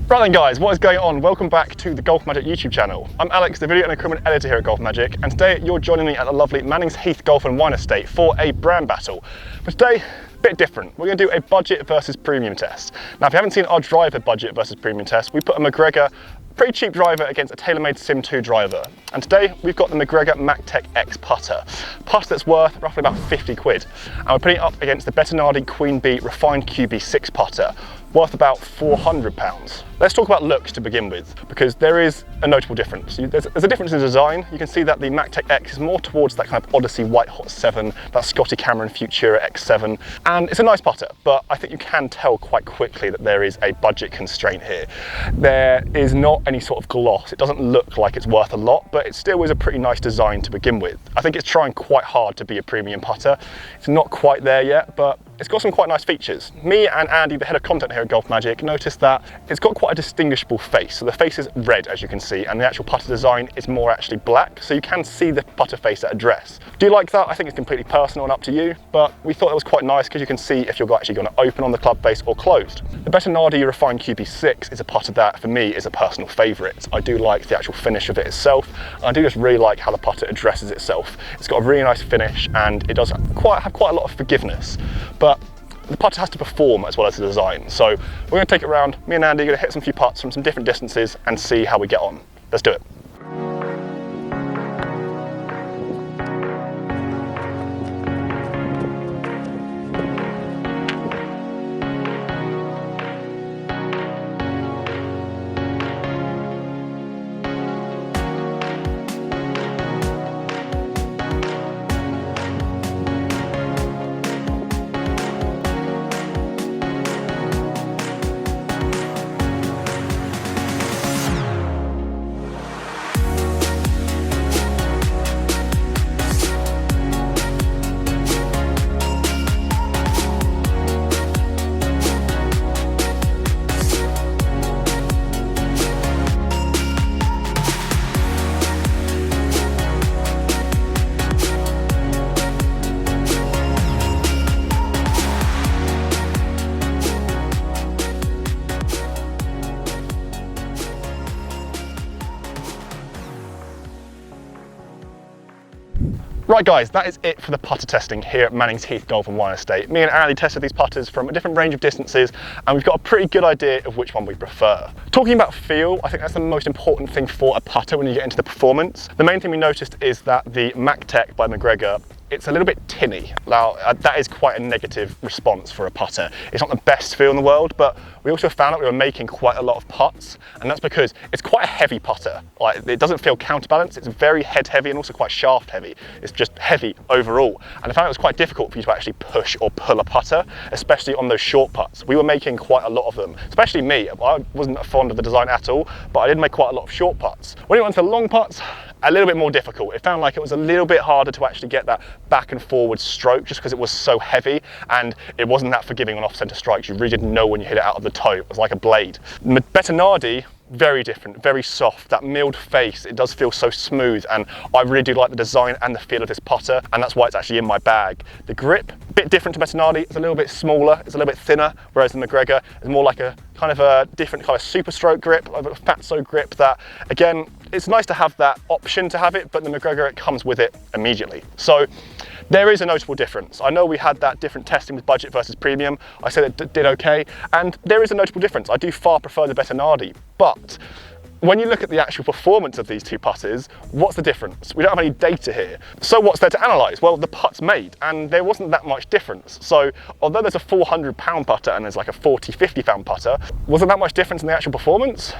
Right then guys, what is going on? Welcome back to the GolfMagic YouTube channel. I'm Alex, the video and equipment editor here at GolfMagic, and today you're joining me at the lovely Mannings Heath Golf and Wine Estate for a brand battle. But today, a bit different. We're going to do a budget versus premium test. Now if you haven't seen our driver budget versus premium test, we put a MacGregor pretty cheap driver against a TaylorMade Sim 2 driver. And today we've got the MacGregor MacTec X putter. Putter that's worth roughly about 50 quid. And we're putting it up against the Bettinardi Queen B refined QB6 putter, worth about £400. Let's talk about looks to begin with, because there is a notable difference. There's a difference in design. You can see that the MacTec X is more towards that kind of Odyssey White Hot 7, that Scotty Cameron Futura X7, and it's a nice putter, but I think you can tell quite quickly that there is a budget constraint here. There is not any sort of gloss. It doesn't look like it's worth a lot, but it still is a pretty nice design to begin with. I think it's trying quite hard to be a premium putter. It's not quite there yet, but it's got some quite nice features. Me and Andy, the head of content here at GolfMagic, noticed that it's got quite a distinguishable face. So the face is red, as you can see, and the actual putter design is more actually black, so you can see the putter face at address. Do you like that? I think it's completely personal and up to you, but we thought it was quite nice because you can see if you're actually going to open on the club face or closed. The Bettinardi refined QB6 is a putter that, for me, is a personal favourite. I do like the actual finish of it itself, and I do just really like how the putter addresses itself. It's got a really nice finish, and it does have quite a lot of forgiveness. But the putter has to perform as well as the design. So we're going to take it around. Me and Andy are going to hit some few putts from some different distances and see how we get on. Let's do it. Right guys, that is it for the putter testing here at Mannings Heath Golf and Wine Estate. Me and Andy tested these putters from a different range of distances, and we've got a pretty good idea of which one we prefer. Talking about feel, I think that's the most important thing for a putter when you get into the performance. The main thing we noticed is that the MacTec by MacGregor, it's a little bit tinny. Now, that is quite a negative response for a putter. It's not the best feel in the world, but we also found out we were making quite a lot of putts, and that's because it's quite a heavy putter. Like, it doesn't feel counterbalanced, it's very head heavy and also quite shaft heavy. It's just heavy overall. And I found it was quite difficult for you to actually push or pull a putter, especially on those short putts. We were making quite a lot of them, especially me. I wasn't fond of the design at all, but I did make quite a lot of short putts. When it went to the long putts, a little bit more difficult. It found like it was a little bit harder to actually get that back and forward stroke just because it was so heavy and it wasn't that forgiving on off-centre strikes. You really didn't know when you hit it out of the toe. It was like a blade. Bettinardi, very different, very soft. That milled face, it does feel so smooth, and I really do like the design and the feel of this putter, and that's why it's actually in my bag. The grip, a bit different to Bettinardi. It's a little bit smaller, it's a little bit thinner, whereas the MacGregor is more like a kind of a different kind of super stroke grip, like a fatso grip that, again, it's nice to have that option to have it, but the MacGregor, it comes with it immediately. So there is a notable difference. I know we had that different testing with budget versus premium. I said it did okay, and there is a notable difference. I do far prefer the Bettinardi, but when you look at the actual performance of these two putters, what's the difference? We don't have any data here. So what's there to analyse? Well, the putt's made, and there wasn't that much difference. So although there's a £400 putter and there's like a £40–50 putter, wasn't that much difference in the actual performance?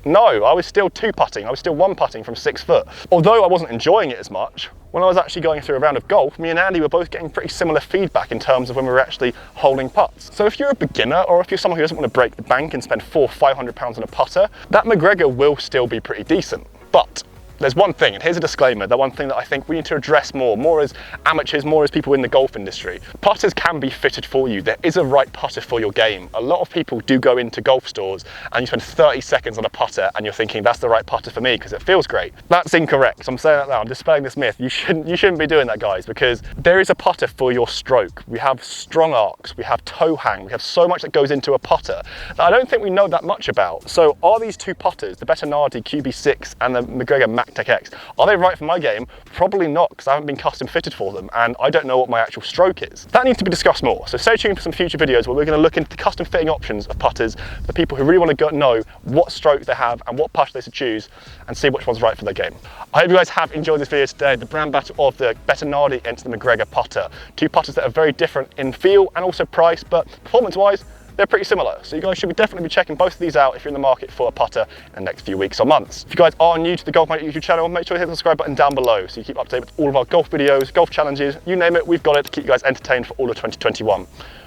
No, I was still two-putting, I was still one-putting from 6 foot. Although I wasn't enjoying it as much, when I was actually going through a round of golf, me and Andy were both getting pretty similar feedback in terms of when we were actually holding putts. So if you're a beginner, or if you're someone who doesn't want to break the bank and spend £400–500 on a putter, that MacGregor will still be pretty decent. But there's one thing, and here's a disclaimer, the one thing that I think we need to address more as amateurs, more as people in the golf industry. Putters can be fitted for you. There is a right putter for your game. A lot of people do go into golf stores and you spend 30 seconds on a putter and you're thinking that's the right putter for me because it feels great. That's incorrect. I'm saying that now, I'm dispelling this myth. You shouldn't be doing that, guys, because there is a putter for your stroke. We have strong arcs, we have toe hang, we have so much that goes into a putter that I don't think we know that much about. So are these two putters, the Bettinardi Queen B and the MacGregor MacTec X, are they right for my game? Probably not, because I haven't been custom fitted for them and I don't know what my actual stroke is. That needs to be discussed more, so stay tuned for some future videos where we're going to look into the custom fitting options of putters for people who really want to know what stroke they have and what putter they should choose and see which one's right for their game. I hope you guys have enjoyed this video today, the brand battle of the Bettinardi against the MacGregor putter. Two putters that are very different in feel and also price, but performance-wise, they're pretty similar. So you guys should definitely be checking both of these out if you're in the market for a putter in the next few weeks or months. If you guys are new to the GolfMagic YouTube channel, make sure you hit the subscribe button down below so you keep up to date with all of our golf videos, golf challenges, you name it, we've got it to keep you guys entertained for all of 2021.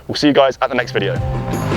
We'll see you guys at the next video.